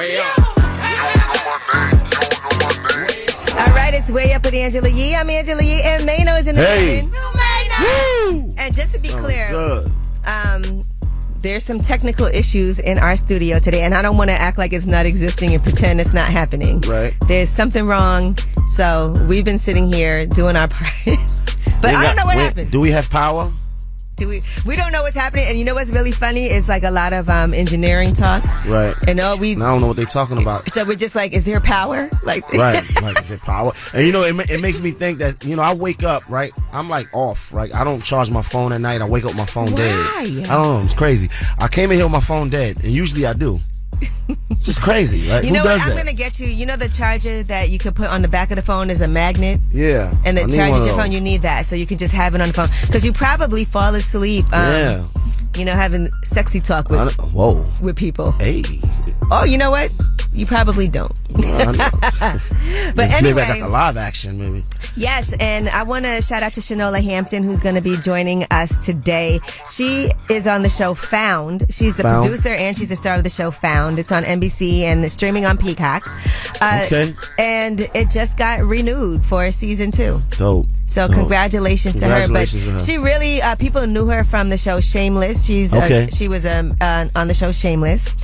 Way up. All right, it's Way Up with Angela Yee. I'm Angela Yee, and Mano is in the building. Woo! And just to be clear, there's some technical issues in our studio today, and I don't want to act like it's not existing and pretend it's not happening. Right. There's something wrong, so we've been sitting here doing our part. But I don't know what happened. Do we have power? We don't know what's happening, and you know what's really funny is like a lot of engineering talk. Right. And I don't know what they're talking about. So we're just like, is there power? Like, right. Like, is there power? And you know, it makes me think that, you know, I wake up, right? I'm like off, right? I don't charge my phone at night. I wake up with my phone dead. I don't know. It's crazy. I came in here with my phone dead, and usually I do. It's just crazy, right? You know Who does what? I'm that? going to get you. You know the charger that you could put on the back of the phone is a magnet? Yeah. And that charges your phone. You need that so you can just have it on the phone. Because you probably fall asleep, you know, having sexy talk with people. Hey. Oh, you know what? You probably don't. But maybe anyway. like a live action, maybe. Yes, and I want to shout out to Shanola Hampton, who's going to be joining us today. She is on the show Found. She's the producer and she's the star of the show Found. It's on NBC and streaming on Peacock. Okay. And it just got renewed for season 2. Dope. So congratulations to her. But she really, people knew her from the show Shameless. She was on the show Shameless.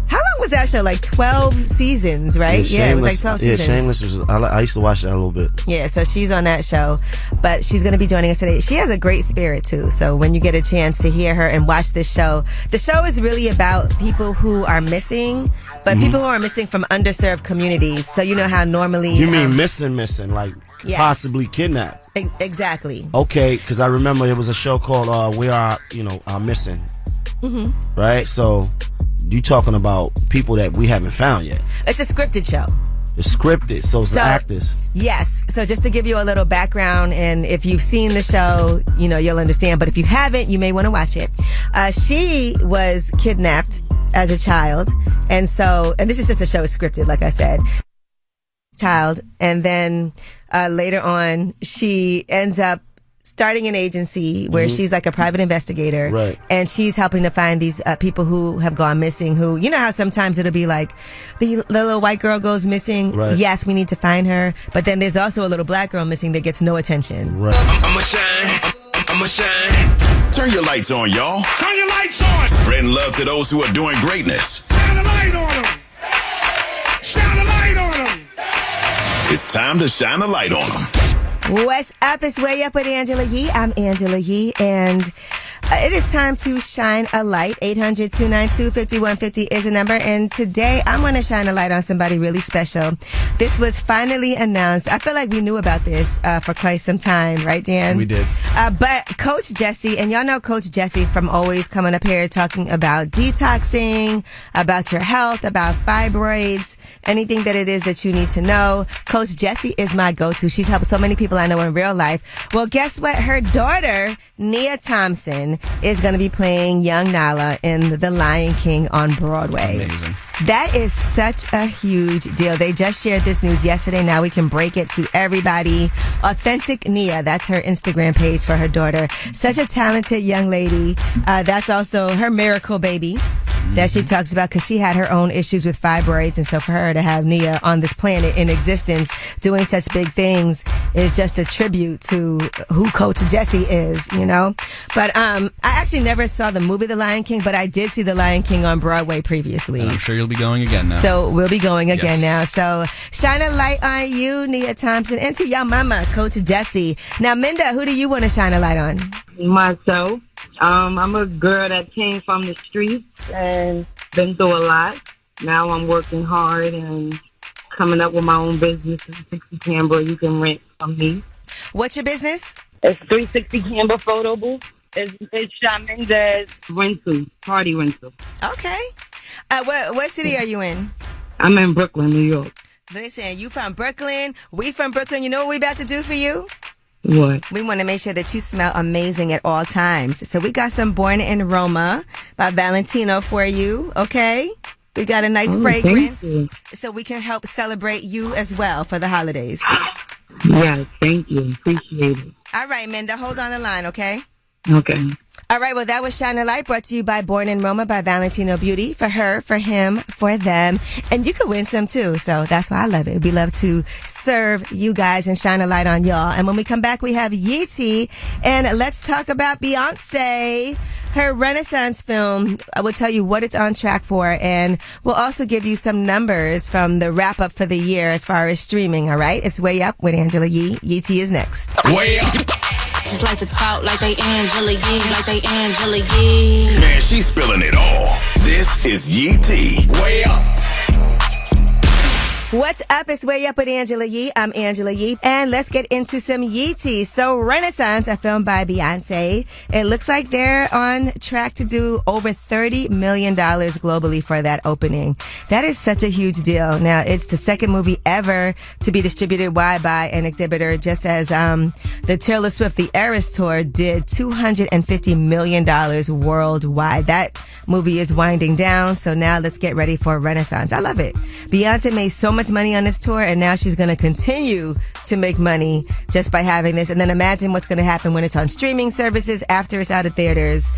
How long was that show? Like 12 seasons, right? Yeah, it was like 12 seasons. Yeah, Shameless was. I used to watch that a little bit. Yeah, so she's on that show, but she's going to be joining us today. She has a great spirit too. So when you get a chance to hear her and watch this show, the show is really about people who are missing, but people who are missing from underserved communities. So you know how normally you mean missing, like possibly kidnapped. Exactly. Okay, because I remember there was a show called We Are Missing. Right, so. You talking about people that we haven't found yet. It's a scripted show. It's scripted, so it's the actors. Yes. So just to give you a little background, and if you've seen the show, you know, you'll understand. But if you haven't, you may want to watch it. She was kidnapped as a child. And this is just a show, it's scripted, like I said. And then later on, she ends up starting an agency where she's like a private investigator, right? And she's helping to find these people who have gone missing. Who, you know how sometimes it'll be like the little white girl goes missing. Right. Yes, we need to find her, but then there's also a little black girl missing that gets no attention. Right. I'ma shine. Turn your lights on, y'all. Turn your lights on. Spreading love to those who are doing greatness. Shine a light on them. Shine a light on them. It's time to shine a light on them. What's up? It's Way Up with Angela Yee. I'm Angela Yee, and it is time to shine a light. 800-292-5150 is the number, and today I'm going to shine a light on somebody really special. This was finally announced. I feel like we knew about this for quite some time, right, Dan? We did. But Coach Jesse, and y'all know Coach Jesse from always coming up here talking about detoxing, about your health, about fibroids, anything that it is that you need to know. Coach Jesse is my go-to. She's helped so many people I know in real life. Well, guess what? Her daughter, Nia Thompson, is going to be playing young Nala in The Lion King on Broadway. That's amazing. That is such a huge deal. They just shared this news yesterday. Now we can break it to everybody. Authentic Nia, that's her Instagram page for her daughter. Such a talented young lady. That's also her miracle baby that she talks about, because she had her own issues with fibroids. And so for her to have Nia on this planet in existence doing such big things is just a tribute to who Coach Jesse is, you know. But I actually never saw the movie The Lion King, but I did see The Lion King on Broadway previously. And I'm sure you'll be going again now. So we'll be going again now. So shine a light on you, Nia Thompson, and to your mama, Coach Jesse. Now, Minda, who do you want to shine a light on? Myself. I'm a girl that came from the streets and been through a lot. Now I'm working hard and coming up with my own business. 360 Camera, you can rent from me. What's your business? It's 360 Camera Photo Booth. It's Shaminda's rental, party rental. Okay. What city are you in? I'm in Brooklyn, New York. Listen, you from Brooklyn, we from Brooklyn. You know what we about to do for you? What? We want to make sure that you smell amazing at all times. So we got some Born in Roma by Valentino for you, okay? We got a nice fragrance so we can help celebrate you as well for the holidays. Yes, thank you. Appreciate it. All right, Minda, hold on the line, okay? Okay. All right, well, that was Shine a Light, brought to you by Born in Roma by Valentino Beauty. For her, for him, for them. And you could win some too. So that's why I love it. We love to serve you guys and shine a light on y'all. And when we come back, we have Yeetie. And let's talk about Beyonce. Her Renaissance film, I will tell you what it's on track for, and we'll also give you some numbers from the wrap up for the year as far as streaming, all right? It's Way Up with Angela Yee. Yeetie is next. Way up. Just like to talk like they Angela Yee, like they Angela Yee. Man, she's spilling it all. This is Yee T. Way up. What's up? It's Way Up with Angela Yee. I'm Angela Yee. And let's get into some Yeetie. So Renaissance, a film by Beyonce. It looks like they're on track to do over $30 million globally for that opening. That is such a huge deal. Now, it's the second movie ever to be distributed wide by an exhibitor, just as the Taylor Swift The Eras Tour did $250 million worldwide. That movie is winding down, so now let's get ready for Renaissance. I love it. Beyonce made so much money on this tour, and now she's going to continue to make money just by having this. And then imagine what's going to happen when it's on streaming services after it's out of theaters.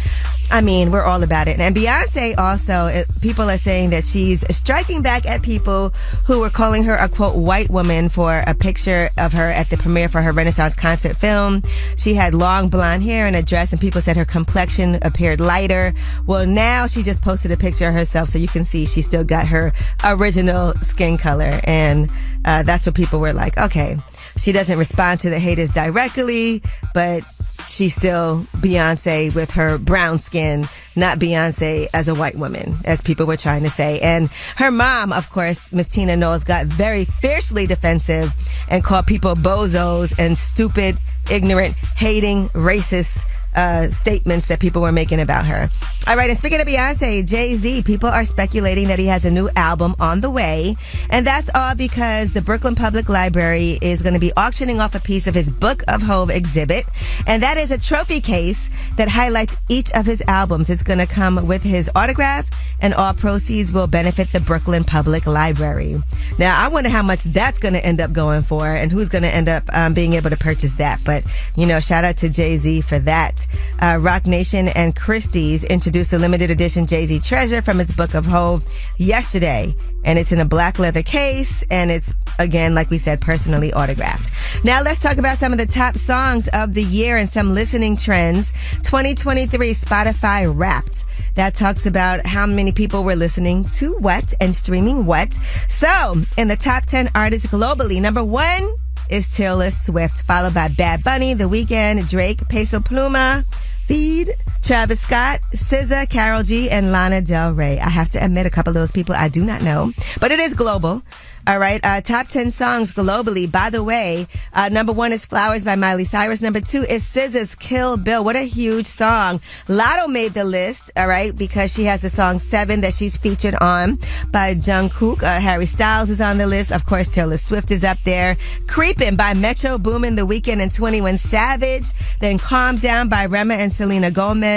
I mean, we're all about it. And Beyonce also, people are saying that she's striking back at people who were calling her a, quote, white woman for a picture of her at the premiere for her Renaissance concert film. She had long blonde hair and a dress, and people said her complexion appeared lighter. Well, now she just posted a picture of herself, so you can see she still got her original skin color. And that's what people were like, okay, she doesn't respond to the haters directly, but she's still Beyonce with her brown skin, not Beyonce as a white woman, as people were trying to say. And her mom, of course, Miss Tina Knowles, got very fiercely defensive and called people bozos and stupid, ignorant, hating, racist statements that people were making about her. All right, and speaking of Beyonce, Jay-Z, people are speculating that he has a new album on the way, and that's all because the Brooklyn Public Library is going to be auctioning off a piece of his Book of Hove exhibit, and that is a trophy case that highlights each of his albums. It's going to come with his autograph, and all proceeds will benefit the Brooklyn Public Library. Now, I wonder how much that's going to end up going for, and who's going to end up being able to purchase that. But, you know, shout out to Jay-Z for that. Rock Nation and Christie's introduced a limited edition Jay-Z treasure from his Book of Hove yesterday. And it's in a black leather case. And it's, again, like we said, personally autographed. Now let's talk about some of the top songs of the year and some listening trends. 2023 Spotify Wrapped. That talks about how many people were listening to what and streaming what. So, in the top 10 artists globally, number 1 is Taylor Swift, followed by Bad Bunny, The Weeknd, Drake, Peso Pluma, Feed, Travis Scott, SZA, Karol G, and Lana Del Rey. I have to admit, a couple of those people I do not know, but it is global. All right, top 10 songs globally. By the way, number 1 is Flowers by Miley Cyrus. Number 2 is SZA's Kill Bill. What a huge song. Lotto made the list, all right, because she has the song 7 that she's featured on by Jungkook. Harry Styles is on the list. Of course, Taylor Swift is up there. Creepin' by Metro Boomin, The Weeknd, and 21 Savage. Then Calm Down by Rema and Selena Gomez.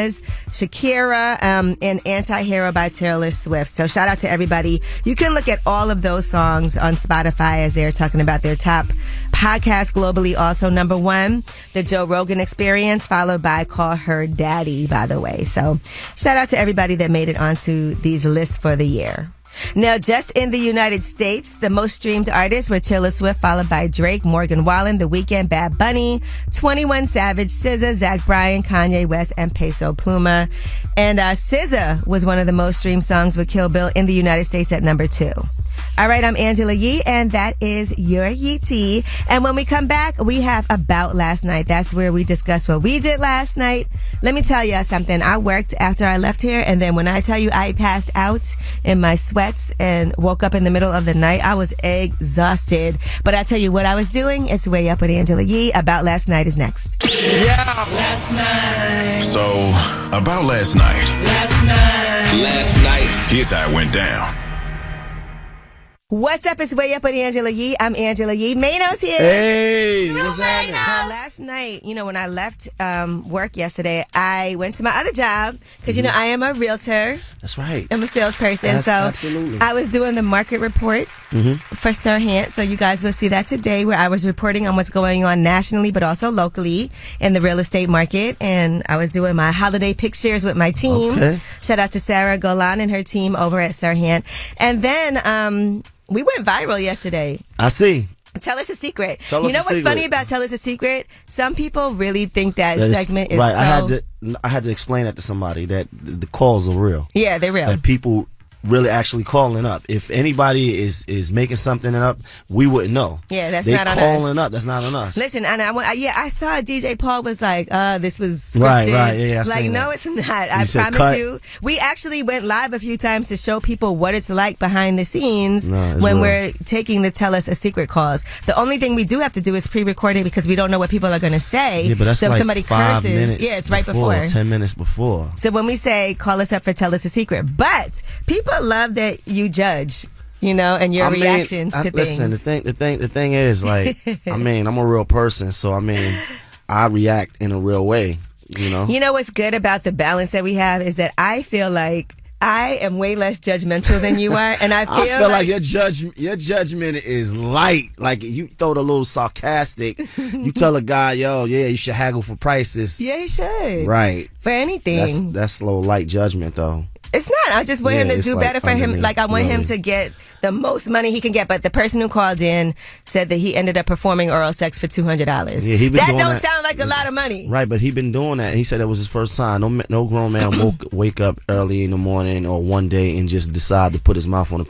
Shakira, and Anti-Hero by Taylor Swift. So shout out to everybody. You can look at all of those songs on Spotify as they're talking about their top podcasts globally. Also, number 1, The Joe Rogan Experience, followed by Call Her Daddy, by the way. So shout out to everybody that made it onto these lists for the year. Now, just in the United States, the most streamed artists were Taylor Swift, followed by Drake, Morgan Wallen, The Weeknd, Bad Bunny, 21 Savage, SZA, Zach Bryan, Kanye West, and Peso Pluma. And SZA was one of the most streamed songs with Kill Bill in the United States at number 2. All right, I'm Angela Yee, and that is your Yeetie. And when we come back, we have About Last Night. That's where we discuss what we did last night. Let me tell you something. I worked after I left here, and then when I tell you I passed out in my sweats and woke up in the middle of the night, I was exhausted. But I tell you what I was doing. It's Way Up with Angela Yee. About Last Night is next. Yeah. Last night. So, about last night. Last night. Last night. Here's how it went down. What's up? It's Way Up with Angela Yee. I'm Angela Yee. Mano's here. Hey, what's happening? Well, last night, when I left work yesterday, I went to my other job because, I am a realtor. That's right. I'm a salesperson. Absolutely. I was doing the market report for Sirhan. So you guys will see that today, where I was reporting on what's going on nationally, but also locally in the real estate market. And I was doing my holiday pictures with my team. Okay. Shout out to Sarah Golan and her team over at Sirhan. And then we went viral yesterday. I see. Tell us a secret. Tell us you know a what's secret. funny about Tell Us a Secret? Some people really think that segment is right. so... I had to explain that to somebody, that the calls are real. Yeah, they're real. That people really actually calling up. If anybody is making something up, we wouldn't know. Yeah, that's they not on us. calling up. That's not on us. Listen, and I saw DJ Paul was like, this was scripted. Right, yeah, I like, seen no, that. it's not. I said promise cut. you. We actually went live a few times to show people what it's like behind the scenes No, when real. we're taking the Tell Us a Secret calls. The only thing we do have to do is pre-record it because we don't know what people are going to say. Yeah, but that's so if like somebody 5 curses, minutes it's right before. 10 minutes before. So when we say call us up for Tell Us a Secret, but people love that you judge, and your reactions to things. Listen, the thing is, like, I'm a real person, so I react in a real way, You know what's good about the balance that we have is that I feel like I am way less judgmental than you are, and I feel like your judgment is light. Like, you throw it a little sarcastic. You tell a guy, yo, yeah, you should haggle for prices. Yeah, you should. Right. For anything. That's a little light judgment, though. It's not. I just want him to do like better for him. underneath, Like, I want him really. to get the most money he can get. But the person who called in said that he ended up performing oral sex for $200. Yeah, he been that doing don't that. sound like a lot of money. Right, but he been doing that. He said it was his first time. No grown man wake up early in the morning or one day and just decide to put his mouth on the.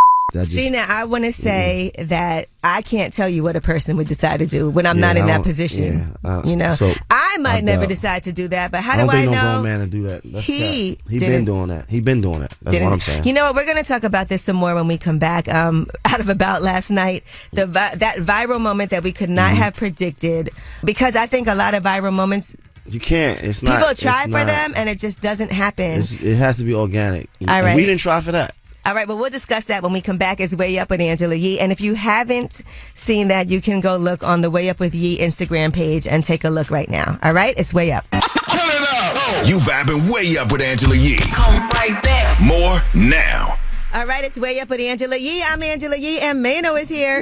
See, now I want to say that I can't tell you what a person would decide to do when I'm not in that position. So I might never decide to do that, but how I don't do I think know? no grown man to do that. That's He been doing that. He been doing that. That's what I'm saying. You know what? We're going to talk about this some more when we come back. Out of About last night, that viral moment that we could not have predicted, because I think a lot of viral moments. You can't. It's not. People try for them, and it just doesn't happen. It has to be organic. All right. And we didn't try for that. All right, well, we'll discuss that when we come back. It's Way Up with Angela Yee. And if you haven't seen that, you can go look on the Way Up with Yee Instagram page and take a look right now. All right? It's Way Up. Turn it up. You vibing way up with Angela Yee. Come right back. More now. All right, it's Way Up with Angela Yee. I'm Angela Yee, and Mano is here.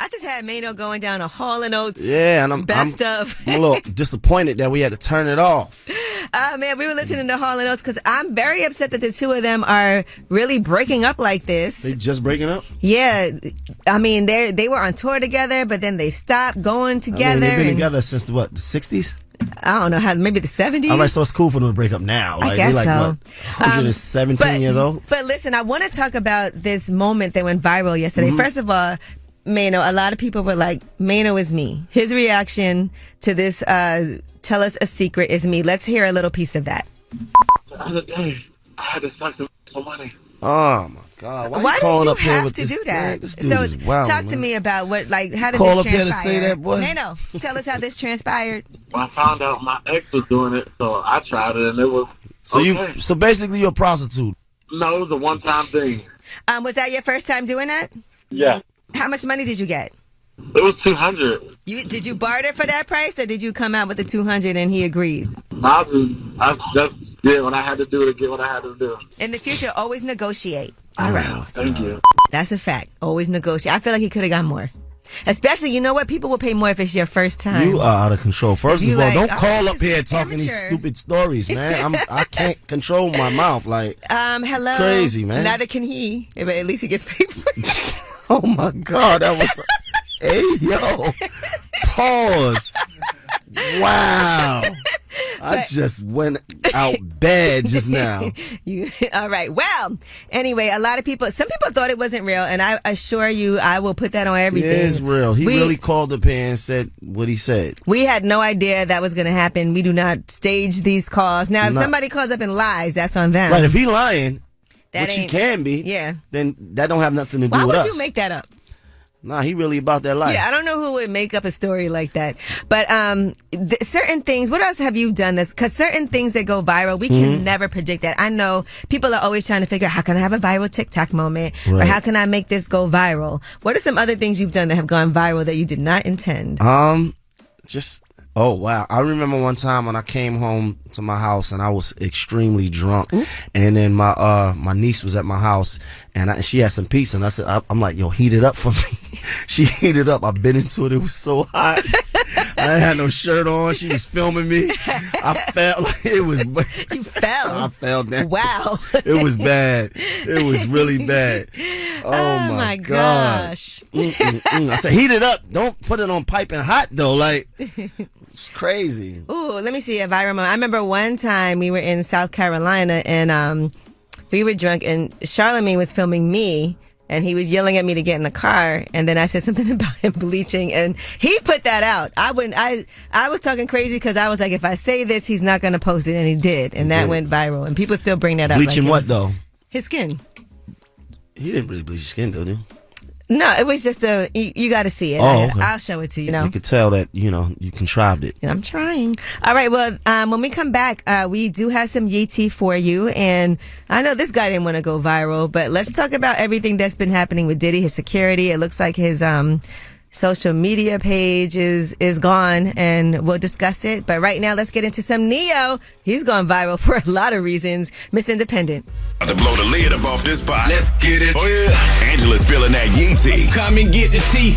I just had Mano going down a Hall & Oates Yeah, and best of. I'm a little disappointed that we had to turn it off. Man, we were listening to Hall & Oates because I'm very upset that the two of them are really breaking up like this. They just breaking up? Yeah. I mean, they were on tour together, but then they stopped going together. They've been together since the 60s? I don't know, maybe the 70s? All right, so it's cool for them to break up now. I guess they so. 117 years old? But listen, I want to talk about this moment that went viral yesterday. First of all, Mano, a lot of people were like, Mano is me. His reaction to this Tell Us a Secret is me. Let's hear a little piece of that. The other day, I had to suck some money. Oh my God! Why you calling did you up here have with to this, do that? Man, this dude is wild, talk to man. me about how did Call this up transpire? here to say that, boy. Mano, tell us how this transpired. Well, I found out my ex was doing it, so I tried it, and it was okay. So basically, you're a prostitute. No, it was a one-time thing. Was that your first time doing that? Yeah. How much money did you get? It was $200. Did you barter for that price, or did you come out with the $200 and he agreed? I just did what I had to do to get what I had to do. In the future, always negotiate. All right. Thank you. That's a fact. Always negotiate. I feel like he could have got more. Especially, you know what? People will pay more if it's your first time. You are out of control. First You of all, like, don't oh, call this up here is talking these amateur. stupid stories, man. I can't control my mouth. Like, Hello. crazy, man. Neither can he. But at least he gets paid for it. oh my God, that was. Hey yo, pause. Wow. I just went out bad just now. All right. Well, anyway, some people thought it wasn't real, and I assure you, I will put that on everything. It is real. He really called up here and said what he said. We had no idea that was going to happen. We do not stage these calls. Now, if somebody calls up and lies, that's on them. Right. If he lying, That which he ain't- can be, Yeah. then that don't have nothing to do Why with would us. you make that up? Nah, he really about that life. Yeah, I don't know who would make up a story like that. But certain things, what else have you done this? Because certain things that go viral, we can never predict that. I know people are always trying to figure out how can I have a viral TikTok moment or how can I make this go viral? What are some other things you've done that have gone viral that you did not intend? Oh, wow. I remember one time when I came home to my house and I was extremely drunk. Ooh. And then my niece was at my house and she had some pizza and I said, I'm like, yo, heat it up for me. She heated up. I bit into it. It was so hot. I didn't have no shirt on. She was filming me. I felt like it was. You fell? I fell down. Wow. It was bad. It was really bad. Oh my gosh. I said, heat it up. Don't put it on piping hot though. Like, it's crazy. Ooh, let me see a viral moment. I remember one time we were in South Carolina and we were drunk and Charlamagne was filming me. And he was yelling at me to get in the car, and then I said something about him bleaching, and he put that out. I was talking crazy because I was like, if I say this, he's not going to post it, and he did, and that went viral. And people still bring that up. Bleaching like what though? His skin. He didn't really bleach his skin, though, did he? No, it was just you got to see it. Oh, okay. I'll show it to you. You know, you could tell that you contrived it. I'm trying. All right. Well, when we come back, we do have some Yee tea for you, and I know this guy didn't want to go viral, but let's talk about everything that's been happening with Diddy, his security. It looks like his social media page is gone, and we'll discuss it. But right now, let's get into some Neo. He's gone viral for a lot of reasons. Miss Independent. To blow the lid up off this pot. Let's get it. Oh yeah. Angela's spilling that Yee tea. Come and get the tea.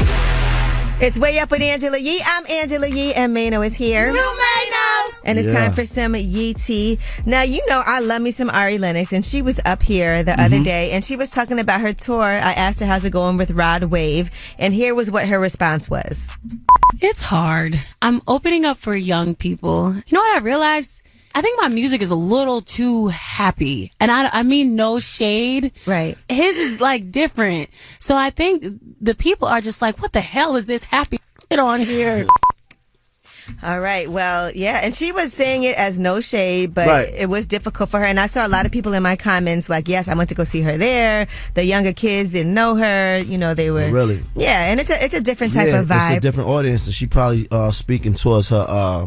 It's Way Up with Angela Yee. I'm Angela Yee, and Mano is here. You may know. And it's time for some Yee tea. Now, you know I love me some Ari Lennox, and she was up here the other day, and she was talking about her tour. I asked her how's it going with Rod Wave, and here was what her response was. It's hard. I'm opening up for young people. You know what I realized? I think my music is a little too happy. And I mean no shade. Right. His is like different. So I think the people are just like, what the hell is this happy shit on here? All right. Well, yeah. And she was saying it as no shade, but it was difficult for her. And I saw a lot of people in my comments like, yes, I went to go see her there. The younger kids didn't know her. You know, they were. Really? Yeah. And it's a different type of vibe. It's a different audience. And she probably speaking towards her,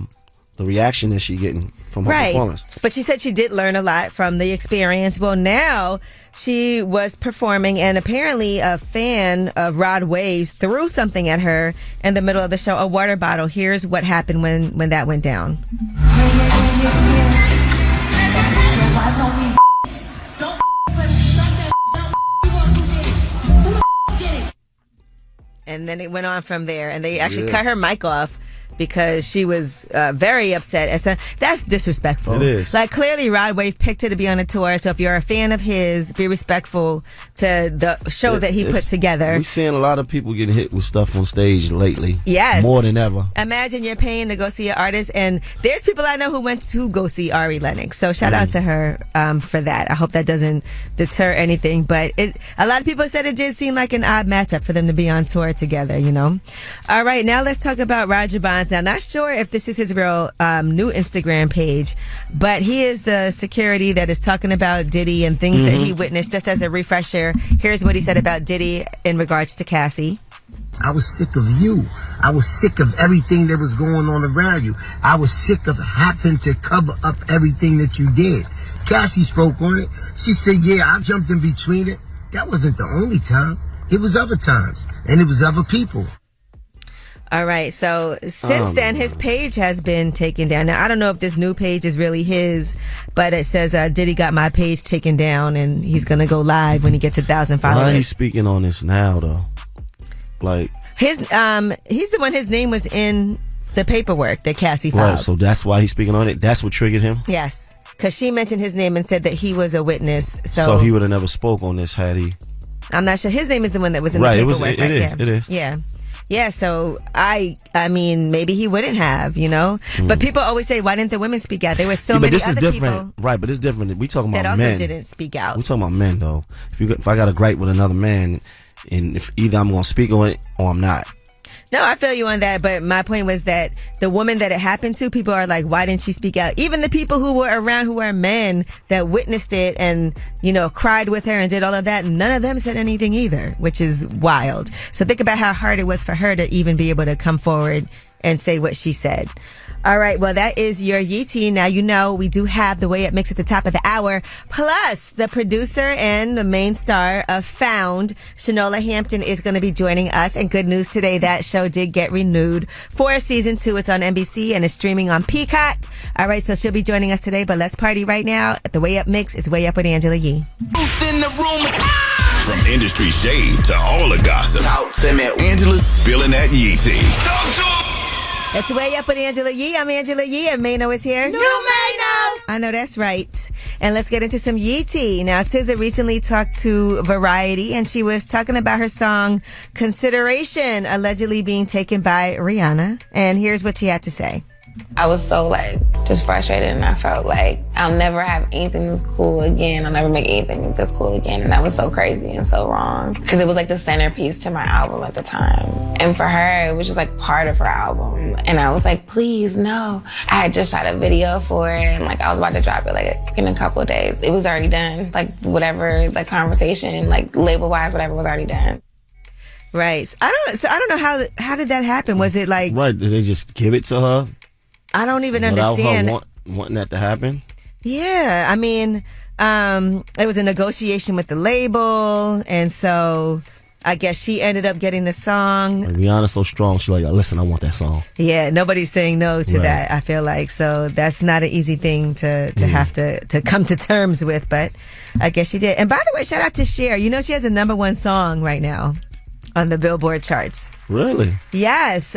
the reaction that she getting from her performance. But she said she did learn a lot from the experience. Well, now she was performing, and apparently a fan of Rod Wave's threw something at her in the middle of the show, a water bottle. Here's what happened when that went down. And then it went on from there, and they actually cut her mic off because she was very upset. That's disrespectful. It is. Like, clearly Rod Wave picked her to be on a tour, so if you're a fan of his, be respectful to the show that he put together. We're seeing a lot of people getting hit with stuff on stage lately. Yes. More than ever. Imagine you're paying to go see an artist, and there's people I know who went to go see Ari Lennox, so shout out to her for that. I hope that doesn't deter anything, but a lot of people said it did seem like an odd matchup for them to be on tour together, you know. All right, now let's talk about Roger Bonds. Now, not sure if this is his real new Instagram page, but he is the security that is talking about Diddy and things that he witnessed. Just as a refresher, here's what he said about Diddy in regards to Cassie. I was sick of you. I was sick of everything that was going on around you. I was sick of having to cover up everything that you did. Cassie spoke on it. She said, yeah, I jumped in between it. That wasn't the only time. It was other times, and it was other people. All right, so since then, his page has been taken down. Now, I don't know if this new page is really his, but it says Diddy got my page taken down, and he's going to go live when he gets 1,000 followers. Why he's speaking on this now, though? Like, he's the one, his name was in the paperwork that Cassie filed. Right, so that's why he's speaking on it? That's what triggered him? Yes, because she mentioned his name and said that he was a witness. So he would have never spoke on this had he... I'm not sure. His name is the one that was in the paperwork. It is. Yeah. Yeah, so I mean, maybe he wouldn't have, you know. But people always say, why didn't the women speak out? There were so many other people. Right, but it's different. We talking about that men. also didn't speak out. We talking about men, though. If I got a gripe with another man, and if either I'm going to speak on it or I'm not. No, I feel you on that. But my point was that the woman that it happened to, people are like, why didn't she speak out? Even the people who were around, who were men that witnessed it and, cried with her and did all of that, none of them said anything either, which is wild. So think about how hard it was for her to even be able to come forward and say what she said. All right, well, that is your Yeetie. Now, we do have the Way Up Mix at the top of the hour. Plus, the producer and the main star of Found, Shanola Hampton, is going to be joining us. And good news today, that show did get renewed for season 2. It's on NBC and is streaming on Peacock. All right, so she'll be joining us today, but let's party right now. The Way Up Mix is Way Up with Angela Yee. From industry shade to all the gossip, talk to me. Angela's spilling that Yee tea. It's Way Up with Angela Yee. I'm Angela Yee, and Mano is here. New Mano! I know that's right. And let's get into some Yee tea. Now, SZA recently talked to Variety, and she was talking about her song Consideration, allegedly being taken by Rihanna. And here's what she had to say. I was so just frustrated, and I felt like I'll never have anything that's cool again. I'll never make anything that's cool again. And that was so crazy and so wrong, because it was the centerpiece to my album at the time. And for her, it was just part of her album. And I was like, please, no. I had just shot a video for it, and I was about to drop it in a couple of days. It was already done. Whatever, conversation, label-wise, whatever was already done. Right. I don't know how did that happen? Was it right? Did they just give it to her? I don't even understand. Her wanting that to happen? Yeah, I mean, it was a negotiation with the label, and so I guess she ended up getting the song. Rihanna's so strong, she's like, listen, I want that song. Yeah, nobody's saying no to that, I feel like. So that's not an easy thing to have to come to terms with, but I guess she did. And by the way, shout out to Cher. She has a #1 song right now on the Billboard charts. Really? Yes.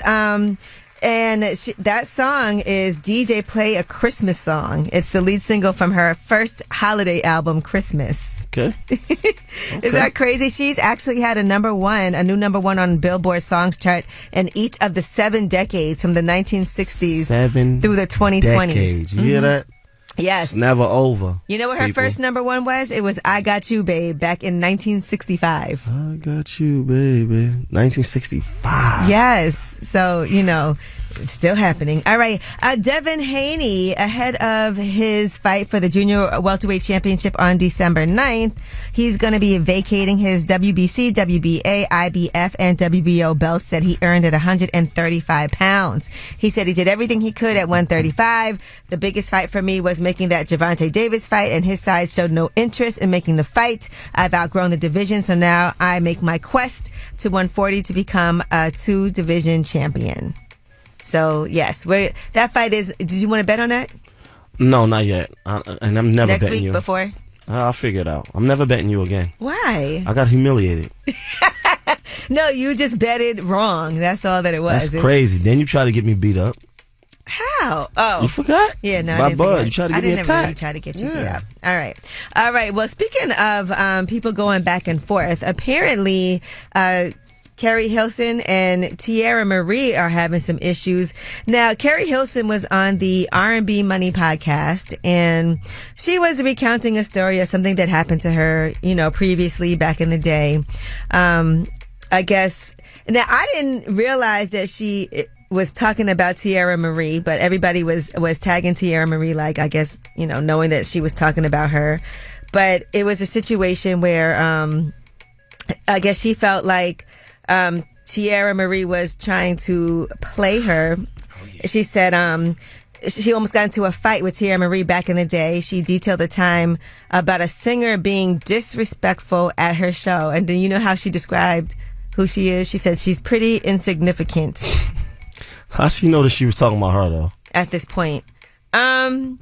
And that song is DJ Play a Christmas Song. It's the lead single from her first holiday album, Christmas. Okay. Is that crazy? She's actually had a new #1 on Billboard Songs chart in each of the 7 decades from the 1960s through the 2020s. Decades. You hear that? Yes. It's never over. You know what her first #1 was? It was I Got You, Babe, back in 1965. I Got You, Baby. 1965. Yes. So, it's still happening. All right. Devin Haney, ahead of his fight for the Junior Welterweight Championship on December 9th, he's going to be vacating his WBC, WBA, IBF, and WBO belts that he earned at 135 pounds. He said he did everything he could at 135. The biggest fight for me was making that Gervonta Davis fight, and his side showed no interest in making the fight. I've outgrown the division, so now I make my quest to 140 to become a 2-division champion. So, yes, that fight is... Did you want to bet on that? No, not yet. And I'm never Next betting week you. before? I'll figure it out. I'm never betting you again. Why? I got humiliated. No, you just betted wrong. That's all that it was. That's crazy. Then you try to get me beat up. How? Oh. You forgot? Yeah, no, My I didn't bud, forget. you tried to get me attacked. I didn't really try to get you beat up. All right. Well, speaking of people going back and forth, apparently... Carrie Hilson and Tierra Marie are having some issues. Now, Carrie Hilson was on the R&B Money podcast, and she was recounting a story of something that happened to her, previously back in the day. I guess, now I didn't realize that she was talking about Tierra Marie, but everybody was tagging Tierra Marie, I guess, knowing that she was talking about her. But it was a situation where, I guess she felt like, Tierra Marie was trying to play her. She said she almost got into a fight with Tierra Marie back in the day. She detailed the time about a singer being disrespectful at her show. And do you know how she described who she is? She said she's pretty insignificant. How she know that she was talking about her, though? At this point. Do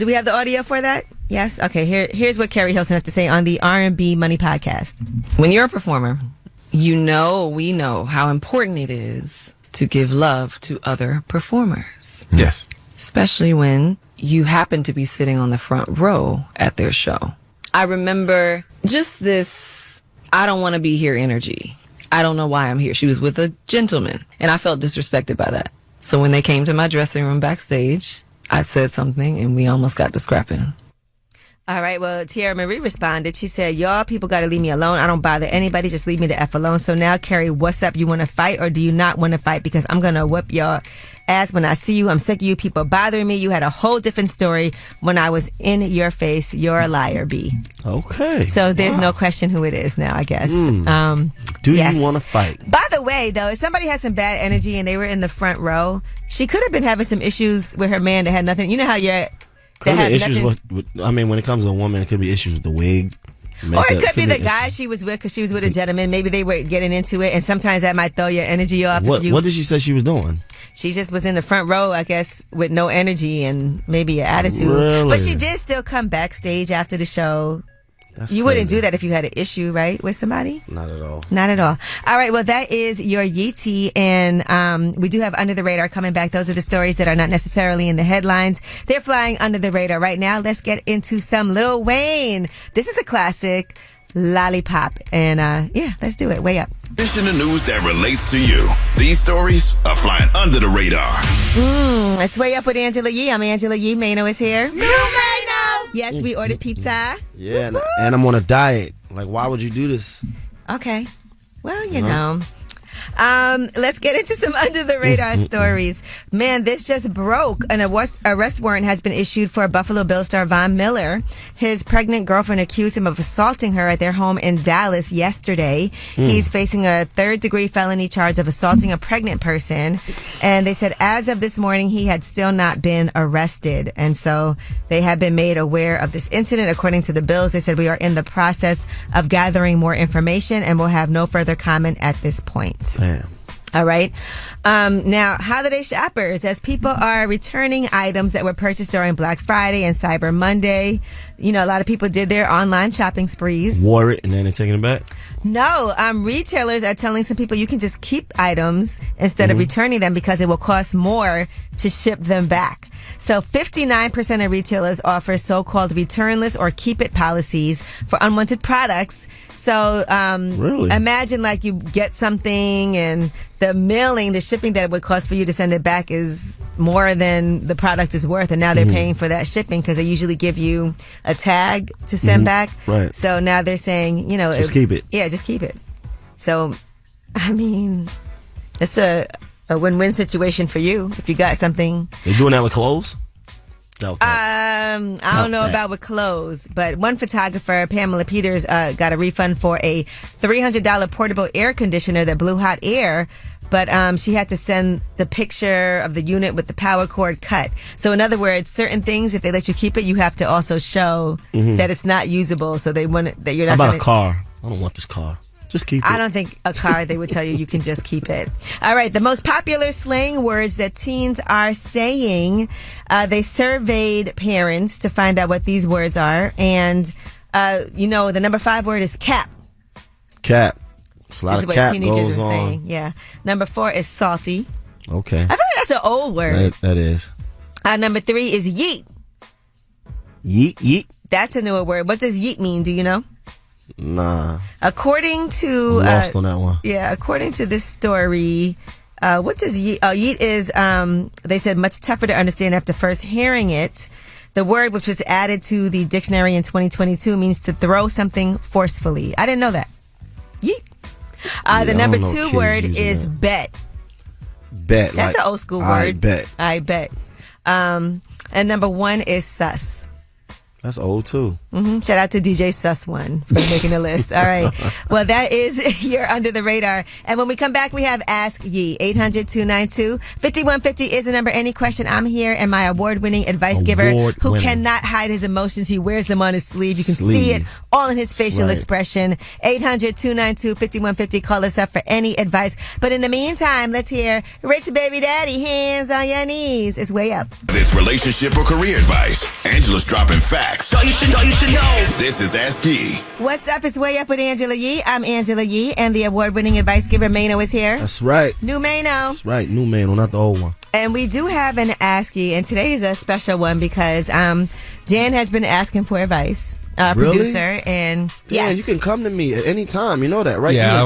we have the audio for that? Yes? Okay, here's what Carrie Hilson had to say on the R&B Money podcast. When you're a performer, we know how important it is to give love to other performers. Yes. Especially when you happen to be sitting on the front row at their show. I remember just this, I don't want to be here energy. I don't know why I'm here. She was with a gentleman, and I felt disrespected by that. So when they came to my dressing room backstage, I said something, and we almost got to scrapping. All right, well, Tiara Marie responded. She said, y'all people got to leave me alone. I don't bother anybody. Just leave me the F alone. So now, Carrie, what's up? You want to fight or do you not want to fight? Because I'm going to whip y'all ass when I see you. I'm sick of you people bothering me. You had a whole different story when I was in your face. You're a liar, B. Okay. So there's no question who it is now, I guess. Do you want to fight? By the way, though, if somebody had some bad energy and they were in the front row, she could have been having some issues with her man that had nothing. You know how you're... Could be issues with, I mean, when it comes to a woman, it could be issues with the wig. Or it could be the guy she was with because she was with a gentleman. Maybe they were getting into it, and sometimes that might throw your energy off. What did she say she was doing? She just was in the front row, I guess, with no energy and maybe an attitude. Really? But she did still come backstage after the show. That's you crazy. wouldn't do that if you had an issue, right, with somebody? Not at all. Not at all. All right, well, that is your Yeetie, and we do have Under the Radar coming back. Those are the stories that are not necessarily in the headlines. They're flying under the radar right now. Let's get into some Lil Wayne. This is a classic, Lollipop, and yeah, let's do it. Way up. This in the news that relates to you. These stories are flying under the radar. It's Way Up with Angela Yee. I'm Angela Yee. Mano is here. Mano! Yes, we ordered pizza. Yeah, and I'm on a diet. Like, why would you do this? Okay. Well, you know. Let's get into some under the radar stories. Man, this just broke. An arrest warrant has been issued for Buffalo Bills star Von Miller. His pregnant girlfriend accused him of assaulting her at their home in Dallas yesterday. He's facing a third-degree felony charge of assaulting a pregnant person. And they said as of this morning, he had still not been arrested. And so they have been made aware of this incident. According to the Bills, they said we are in the process of gathering more information and will have no further comment at this point. Damn. All right. Now, holiday shoppers, as people are returning items that were purchased during Black Friday and Cyber Monday, you know, a lot of people did their online shopping sprees. Wore it and then they're taking it back? No, retailers are telling some people you can just keep items instead of returning them because it will cost more to ship them back. So 59% of retailers offer so-called returnless or keep it policies for unwanted products. So really? Imagine like you get something and the mailing, the shipping that it would cost for you to send it back is more than the product is worth. And now they're paying for that shipping because they usually give you a tag to send back. Right. So now they're saying, you know, just keep it. Yeah, just keep it. So, I mean, it's a win-win situation for you if you got something. They doing that with clothes? Okay. I don't know about with clothes, but one photographer, Pamela Peters, got a refund for a $300 portable air conditioner that blew hot air, but she had to send the picture of the unit with the power cord cut. So in other words, certain things, if they let you keep it, you have to also show that it's not usable. So they want that you're not. How about a car? I don't want this car. Just keep it. I don't think a car, they would tell you can just keep it. All right. The most popular slang words that teens are saying, they surveyed parents to find out what these words are. And, you know, the number 5 word is cap. Cap. It's a lot This is of what cap teenagers goes are on. saying. Yeah. Number 4 is salty. Okay. I feel like that's an old word. That is. Number 3 is yeet. Yeet, yeet. That's a newer word. What does yeet mean? Do you know? Nah. According to I'm lost on that one. Yeah, according to this story, what does yeet? Oh, yeet is they said much tougher to understand after first hearing it. The word, which was added to the dictionary in 2022, means to throw something forcefully. I didn't know that. Yeet. The number 2 word is bet. Bet. That's like, an old school word. I bet. And number 1 is sus. That's old too. Shout out to DJ Sus1 for making the list. All right. Well, that is your Under the Radar. And when we come back, we have Ask Yee. 800-292-5150 is the number. Any question, I'm here. And my award-winning advice giver who cannot hide his emotions. He wears them on his sleeve. You can see it all in his facial expression. 800-292-5150. Call us up for any advice. But in the meantime, let's hear Rich Baby Daddy, Hands on Your Knees. It's Way Up. It's relationship or career advice. Angela's dropping facts. You should know. This is Ask Yee. What's up? It's Way Up with Angela Yee. I'm Angela Yee, and the award-winning advice giver Mano is here. That's right. New Mano. That's right. New Mano, not the old one. And we do have an Ask Yee, and today is a special one because Dan has been asking for advice, producer, and yeah, you can come to me at any time. You know that, right? Yeah,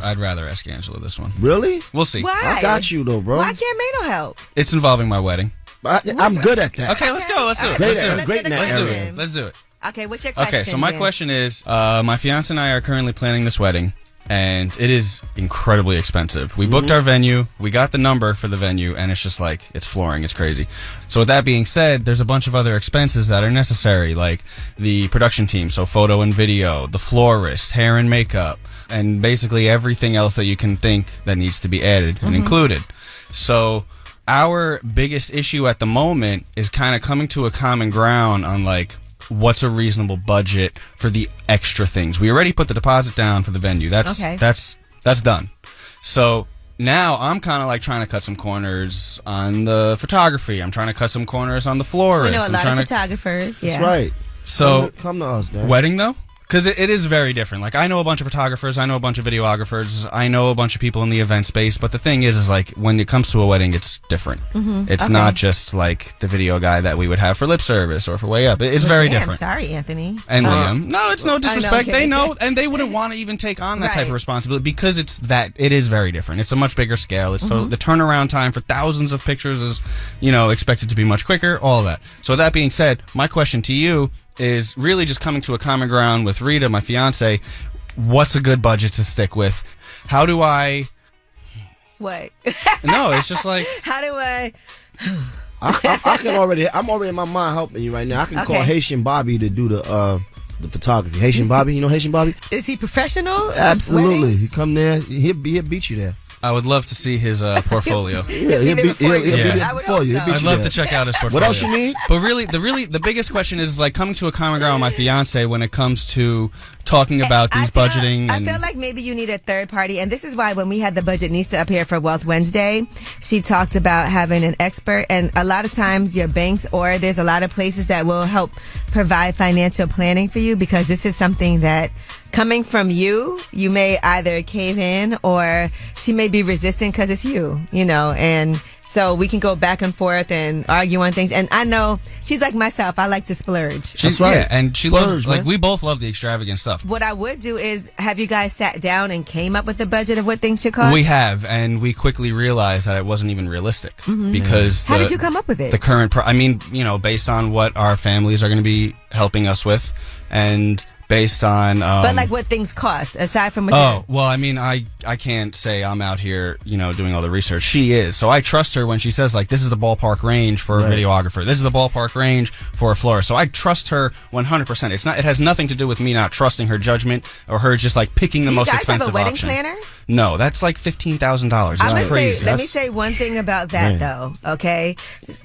I'd rather ask Angela this one. Really? We'll see. Why? I got you though, bro. Why can't Mano help? It's involving my wedding. I'm good at that. Okay, let's go. Let's do it. Great at that. Let's do it. Okay, what's your question? Okay, so my question is, my fiance and I are currently planning this wedding, and it is incredibly expensive. We booked our venue, we got the number for the venue, and it's just like, it's flooring, it's crazy. So with that being said, there's a bunch of other expenses that are necessary, like the production team, so photo and video, the florist, hair and makeup, and basically everything else that you can think that needs to be added and included. So our biggest issue at the moment is kind of coming to a common ground on like, what's a reasonable budget for the extra things. We already put the deposit down for the venue. That's done. So now I'm kind of like trying to cut some corners on the photography. I'm trying to cut some corners on the florist. We know a lot of photographers. Yeah. That's right. So come to us, Dan. Wedding though? Because it is very different. Like, I know a bunch of photographers, I know a bunch of videographers, I know a bunch of people in the event space, but the thing is like, when it comes to a wedding, it's different. It's not just like the video guy that we would have for lip service or for Way Up. It's very different. Sorry, Anthony. And Liam. No, it's no disrespect. They know, and they wouldn't want to even take on that type of responsibility because it is very different. It's a much bigger scale. It's so the turnaround time for thousands of pictures is, expected to be much quicker, all that. So that being said, my question to you is really just coming to a common ground with Rita, my fiance. What's a good budget to stick with? How do I... What? No, it's just like... How do I... I'm already in my mind helping you right now. I can call Haitian Bobby to do the photography. Haitian Bobby, you know Haitian Bobby? Is he professional? Absolutely. Weddings? He come there, he'll beat you there. I would love to see his portfolio. He'll be there before you. I'd love to check out his portfolio. What else you need? But really, the biggest question is like coming to a common ground with my fiance when it comes to talking about these budgeting. I feel like maybe you need a third party, and this is why when we had the Budgetnista up here for Wealth Wednesday, she talked about having an expert, and a lot of times your banks or there's a lot of places that will help provide financial planning for you, because this is something that coming from you may either cave in or she may be resistant because it's you, and so we can go back and forth and argue on things. And I know she's like myself. I like to splurge. She's right. Yeah, and she loves, like, we both love the extravagant stuff. What I would do is, have you guys sat down and came up with a budget of what things should cost? We have, and we quickly realized that it wasn't even realistic. Because how did you come up with it? The current, based on what our families are going to be helping us with, and based on but like what things cost aside from what I can't say I'm out here doing all the research. She is, so I trust her when she says like, this is the ballpark range for a videographer, this is the ballpark range for a florist. So I trust her 100%. It has nothing to do with me not trusting her judgment or her just like picking the most expensive option. Do you guys have a wedding planner? No, that's like $15,000. That's crazy. Let me say one thing about that though, okay?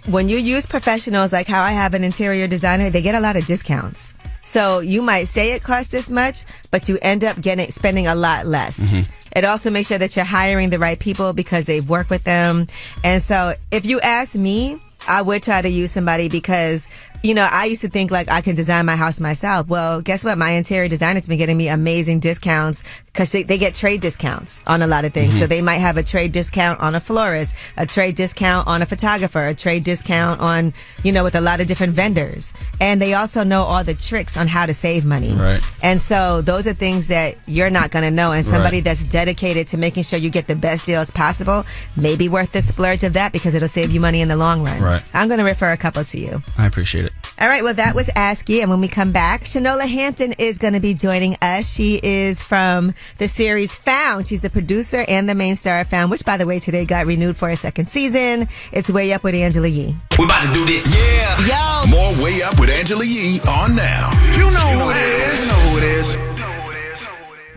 When you use professionals, like how I have an interior designer, they get a lot of discounts. So you might say it costs this much, but you end up spending a lot less. It also makes sure that you're hiring the right people because they've worked with them. And so if you ask me, I would try to use somebody because, I used to think like I can design my house myself. Well, guess what? My interior designer's been getting me amazing discounts because they get trade discounts on a lot of things. So they might have a trade discount on a florist, a trade discount on a photographer, a trade discount on, with a lot of different vendors. And they also know all the tricks on how to save money. Right. And so those are things that you're not going to know. And somebody that's dedicated to making sure you get the best deals possible may be worth the splurge of that because it'll save you money in the long run. Right. I'm going to refer a couple to you. I appreciate it. All right. Well, that was Ask You. And when we come back, Shanola Hampton is going to be joining us. She is from the series Found. She's the producer and the main star of Found, which, by the way, today got renewed for a second season. It's Way Up with Angela Yee. We about to do this. Yeah. Yo. More Way Up with Angela Yee on now. You know who it is. You know who it is.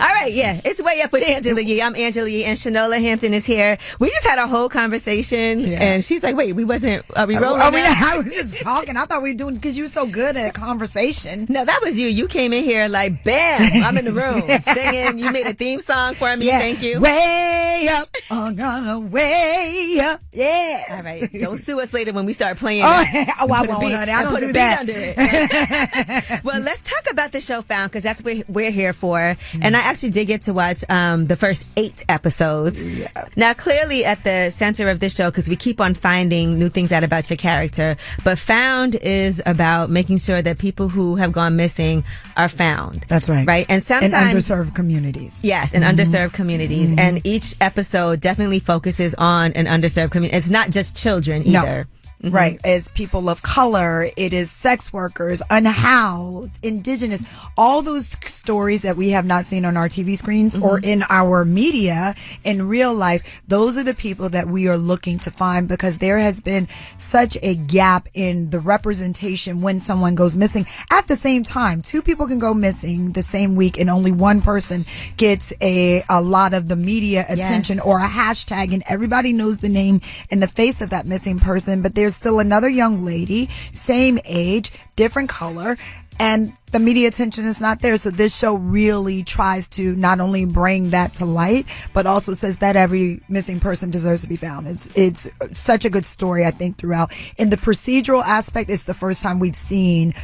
All right, it's Way Up with Angela Yee. I'm Angela Yee, and Shanola Hampton is here. We just had a whole conversation, and she's like, wait, are we rolling now? I was just talking. I thought we were doing, because you're so good at conversation. No, that was you. You came in here like, bam, I'm in the room singing. You made a theme song for me. Thank you. Way up, I'm gonna way up. Yeah. All right, don't sue us later when we start playing. I won't, honey. I don't do that. Under it. Well, let's talk about the show Found, because that's what we're here for. And I actually did get to watch the first 8 episodes. Yeah. Now, clearly at the center of this show, because we keep on finding new things out about your character, but Found is about making sure that people who have gone missing are found. That's right. Right? And sometimes... in underserved communities. Yes, in underserved communities. And each episode definitely focuses on an underserved community. It's not just children either. right? As people of color, it is sex workers, unhoused, indigenous, all those stories that we have not seen on our TV screens or in our media in real life. Those are the people that we are looking to find, because there has been such a gap in the representation when someone goes missing. At the same time, two people can go missing the same week and only one person gets a lot of the media attention or a hashtag, and everybody knows the name and the face of that missing person, but there's still another young lady, same age, different color, and the media attention is not there. So this show really tries to not only bring that to light, but also says that every missing person deserves to be found. It's such a good story, I think, throughout. In the procedural aspect, it's the first time we've seen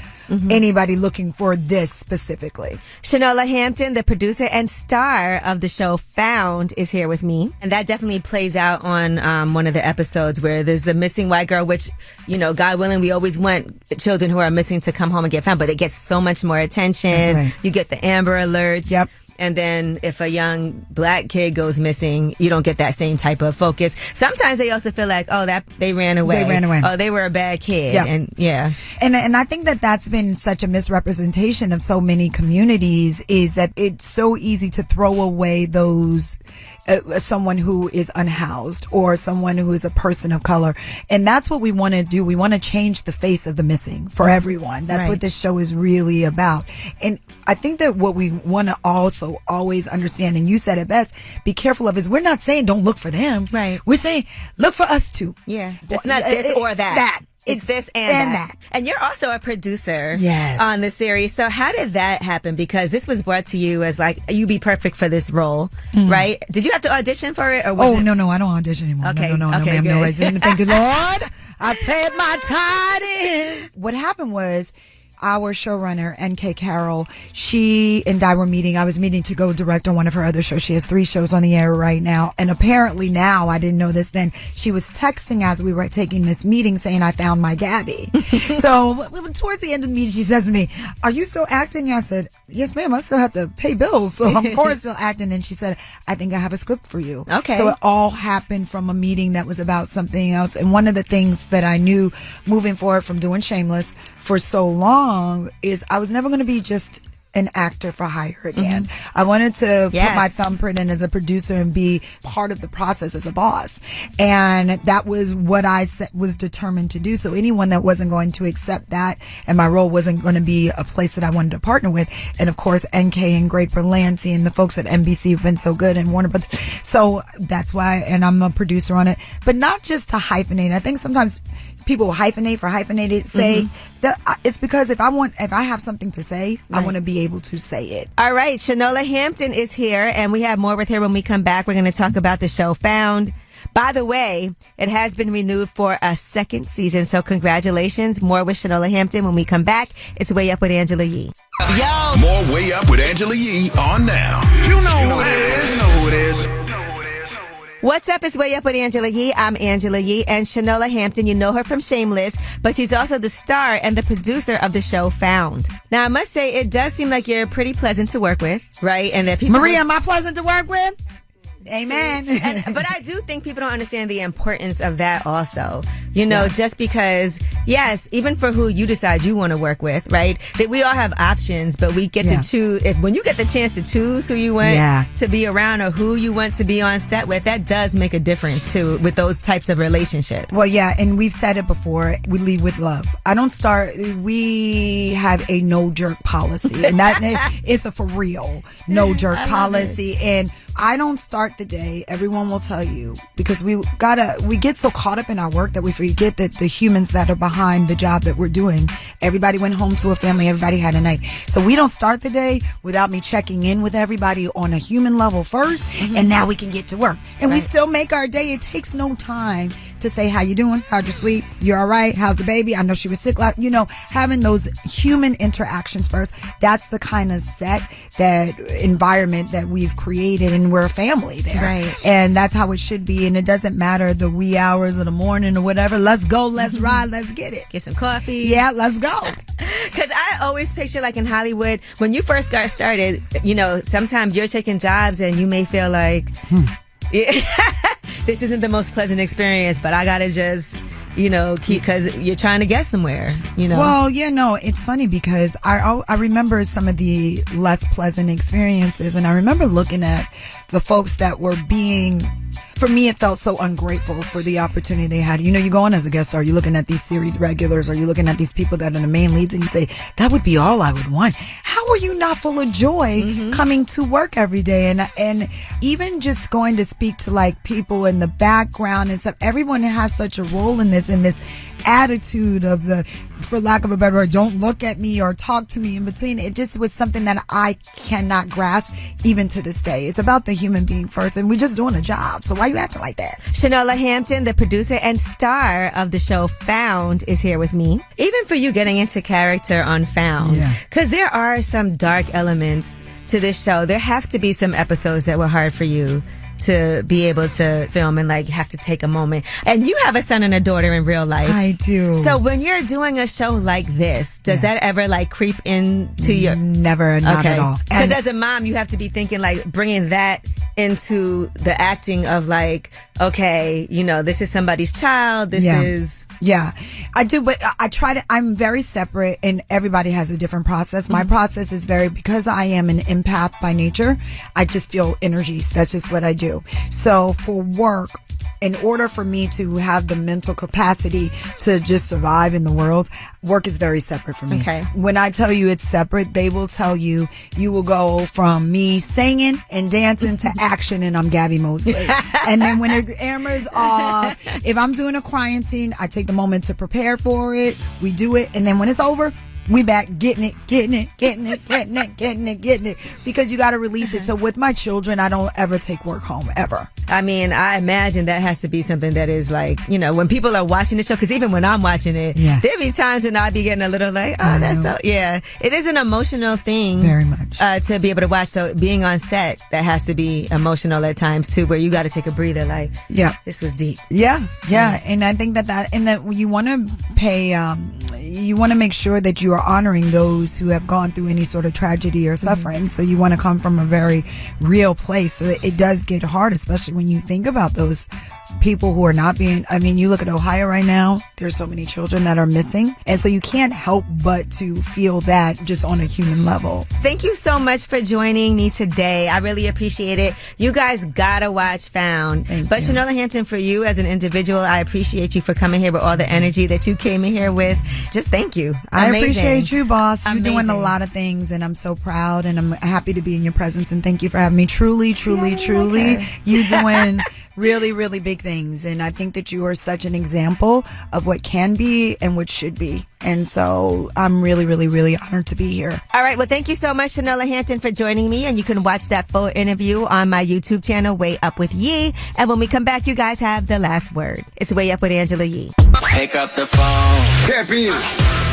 anybody looking for this specifically. Shanola Hampton, the producer and star of the show Found, is here with me. And that definitely plays out on one of the episodes where there's the missing white girl, which, you know, God willing, we always want children who are missing to come home and get found, but it gets so much more attention. That's right. You get the Amber Alerts. Yep. And then if a young black kid goes missing, you don't get that same type of focus. Sometimes they also feel like, oh, that they ran away. Oh, they were a bad kid. Yeah. And I think that that's been such a misrepresentation of so many communities, is that it's so easy to throw away those someone who is unhoused or someone who is a person of color. And that's what we want to do. We want to change the face of the missing for everyone. That's what this show is really about. And I think that what we want to also always understand, and you said it best, be careful of, is we're not saying don't look for them. Right. We're saying look for us too. Yeah. It's not this or that. It's this and that. And you're also a producer on the series. So how did that happen? Because this was brought to you as like, you be perfect for this role, right? Did you have to audition for it? Or was no, I don't audition anymore. Okay. No, Okay, ma'am, good. no reason. Thank you, Lord. I paid my tithe in. What happened was, our showrunner, N.K. Carroll, she and I were meeting. I was meeting to go direct on one of her other shows. She has 3 shows on the air right now. And apparently now, I didn't know this then, she was texting as we were taking this meeting saying, I found my Gabby. So towards the end of the meeting, she says to me, are you still acting? I said, yes, ma'am. I still have to pay bills. So I'm of course still acting. And she said, I think I have a script for you. Okay. So it all happened from a meeting that was about something else. And one of the things that I knew moving forward from doing Shameless for so long is I was never going to be just an actor for hire again. I wanted to put my thumbprint in as a producer and be part of the process as a boss. And that was what I was determined to do. So anyone that wasn't going to accept that, and my role wasn't going to be a place that I wanted to partner with. And of course, NK and Greg Berlanti and the folks at NBC have been so good, and Warner Brothers. So that's why, and I'm a producer on it, but not just to hyphenate. I think sometimes people hyphenate for hyphenated sake. It's because if I have something to say, I want to be able to say it. All right, Shanola Hampton is here, and we have more with her when we come back. We're going to talk about the show Found. By the way, it has been renewed for a 2nd season, so congratulations. More with Shanola Hampton when we come back. It's Way Up with Angela Yee. Yo! More Way Up with Angela Yee on now. You know who it is. You know who it is. What's up? It's Way Up with Angela Yee. I'm Angela Yee, and Shanola Hampton, you know her from Shameless, but she's also the star and the producer of the show Found. Now, I must say, it does seem like you're pretty pleasant to work with, right? And that people Maria, am I pleasant to work with? Amen. But I do think people don't understand the importance of that also. You know, just because, yes, even for who you decide you want to work with, right? That we all have options, but we get to choose. When you get the chance to choose who you want to be around or who you want to be on set with, that does make a difference too with those types of relationships. Well, yeah, and we've said it before. We lead with love. We have a no jerk policy, and that is a for real no jerk policy. And I don't start the day, everyone will tell you, because we get so caught up in our work that we forget that the humans that are behind the job that we're doing, everybody went home to a family, everybody had a night. So we don't start the day without me checking in with everybody on a human level first, and now we can get to work. And we still make our day. It takes no time to say, how you doing? How'd you sleep? You're all right? How's the baby? I know she was sick. Having those human interactions first, that's the kind of that environment that we've created, and we're a family there. Right. And that's how it should be. And it doesn't matter the wee hours of the morning or whatever. Let's go. Let's ride. Let's get it. Get some coffee. Yeah, let's go. Because I always picture, like in Hollywood, when you first got started, you know, sometimes you're taking jobs and you may feel like, this isn't the most pleasant experience, but I gotta just because you're trying to get somewhere, Well, it's funny because I remember some of the less pleasant experiences, and I remember looking at the folks that were being, for me, it felt so ungrateful for the opportunity they had. You go on as a guest star, you're looking at these series regulars, or you're looking at these people that are the main leads, and you say, that would be all I would want. How are you not full of joy coming to work every day? And even just going to speak to like people in the background and stuff, everyone has such a role in this attitude of for lack of a better word, don't look at me or talk to me in between. It just was something that I cannot grasp even to this day. It's about the human being first, and we're just doing a job. So why you acting like that? Shanola Hampton, the producer and star of the show Found, is here with me. Even for you getting into character on Found, because there are some dark elements to this show. There have to be some episodes that were hard for you to be able to film and like have to take a moment. And you have a son and a daughter in real life. I do. So when you're doing a show like this, does that ever like creep into your... Never, not at all. Because as a mom, you have to be thinking like bringing that into the acting of like, okay, this is somebody's child. This is... Yeah, I do, but I'm very separate, and everybody has a different process. My process is because I am an empath by nature, I just feel energies. That's just what I do. So for work, in order for me to have the mental capacity to just survive in the world, work is very separate for me. Okay. When I tell you it's separate, they will tell you will go from me singing and dancing to action, and I'm Gabby Mosley. And then when the camera's off, if I'm doing a crying scene, I take the moment to prepare for it. We do it, and then when it's over, we back getting it, because you got to release it. So with my children, I don't ever take work home, ever. I mean, I imagine that has to be something that is like, when people are watching the show, because even when I'm watching it, there be times when I be getting a little like, that's so, it is an emotional thing. Very much. To be able to watch. So being on set, that has to be emotional at times too, where you got to take a breather like, this was deep. Yeah. And I think that you want to pay, you want to make sure that you are honoring those who have gone through any sort of tragedy or suffering. So you want to come from a very real place. So it does get hard, especially when you think about those people who are not being, you look at Ohio right now, there's so many children that are missing. And so you can't help but to feel that just on a human level. Thank you so much for joining me today. I really appreciate it. You guys gotta watch Found. But Shanola Hampton, for you as an individual, I appreciate you for coming here with all the energy that you came in here with. Just thank you. I appreciate you, boss. You're doing a lot of things, and I'm so proud, and I'm happy to be in your presence, and thank you for having me. Truly, you doing really, really big things, and I think that you are such an example of what can be and what should be. And so I'm really, really, really honored to be here. All right. Well, thank you so much, Shanola Hampton, for joining me. And you can watch that full interview on my YouTube channel, Way Up with Yee. And when we come back, you guys have the last word. It's Way Up with Angela Yee. Pick up the phone. Tap in.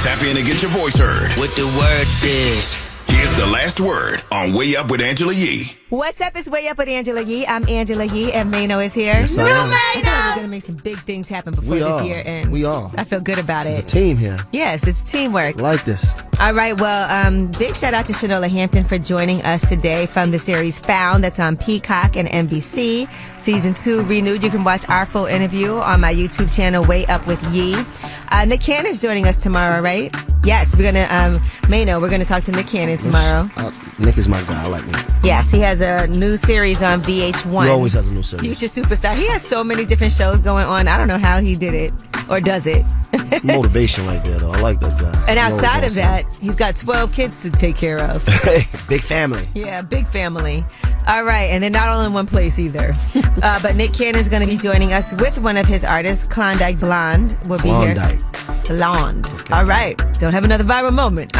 Tap in and get your voice heard. What the word is. Here's the last word on Way Up with Angela Yee. What's up? It's Way Up with Angela Yee. I'm Angela Yee, and Mano is here. Yes, I am. I thought we were going to make some big things happen before this year ends. We are. I feel good about It's it. a team here. Yes, it's teamwork. Like this. All right. Well, big shout out to Shanola Hampton for joining us today from the series Found. That's on Peacock and NBC. Season 2 renewed. You can watch our full interview on my YouTube channel, Way Up with Yee. Nick Cannon's joining us tomorrow, right? Yes, we're gonna Mano. We're gonna talk to Nick Cannon tomorrow. Nick is my guy. I like Nick. Yes, he has a new series on VH1. He always has a new series. Future Superstar. He has so many different shows going on. I don't know how he did it or does it. It's motivation right there, though. I like that guy. And outside of that, he's got 12 kids to take care of. Big family. Yeah, big family. All right, and they're not all in one place either. But Nick Cannon's going to be joining us with one of his artists, Klondike Blonde. Will be here. Blonde. Okay. All right. Don't have another viral moment.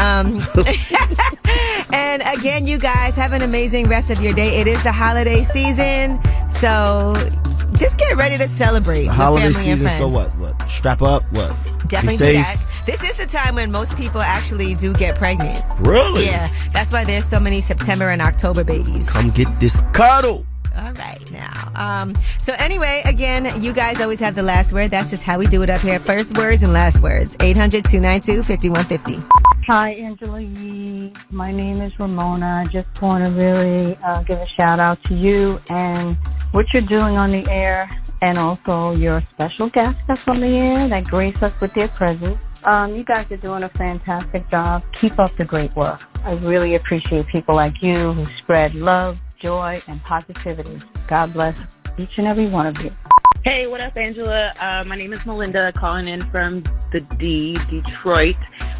And again, you guys have an amazing rest of your day. It is the holiday season, so just get ready to celebrate with holiday family and season. friends. So what? Strap up. What? Definitely Be do safe. that. This is the time when most people actually do get pregnant. Really? Yeah. That's why there's so many September and October babies. Come get this cuddle. All right now. So anyway, again, you guys always have the last word. That's just how we do it up here. First words and last words. 800-292-5150. Hi, Angela Yee. My name is Ramona. I just want to really give a shout out to you and what you're doing on the air, and also your special guest that's on the air that grace us with their presence. You guys are doing a fantastic job. Keep up the great work. I really appreciate people like you who spread love, joy, and positivity. God bless each and every one of you. Hey, what up, Angela? My name is Melinda, calling in from the Detroit.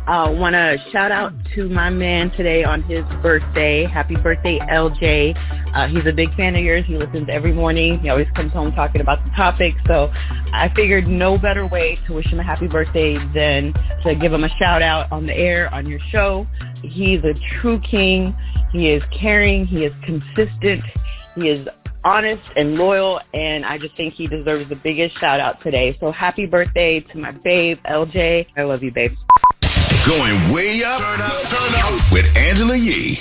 Want to shout out to my man today on his birthday. Happy birthday, LJ. He's a big fan of yours. He listens every morning. He always comes home talking about the topic. So I figured no better way to wish him a happy birthday than to give him a shout out on the air on your show. He's a true king. He is caring. He is consistent. He is honest and loyal, and I just think he deserves the biggest shout out today. So happy birthday to my babe, LJ. I love you, babe. Going way up, turn up with Angela Yee.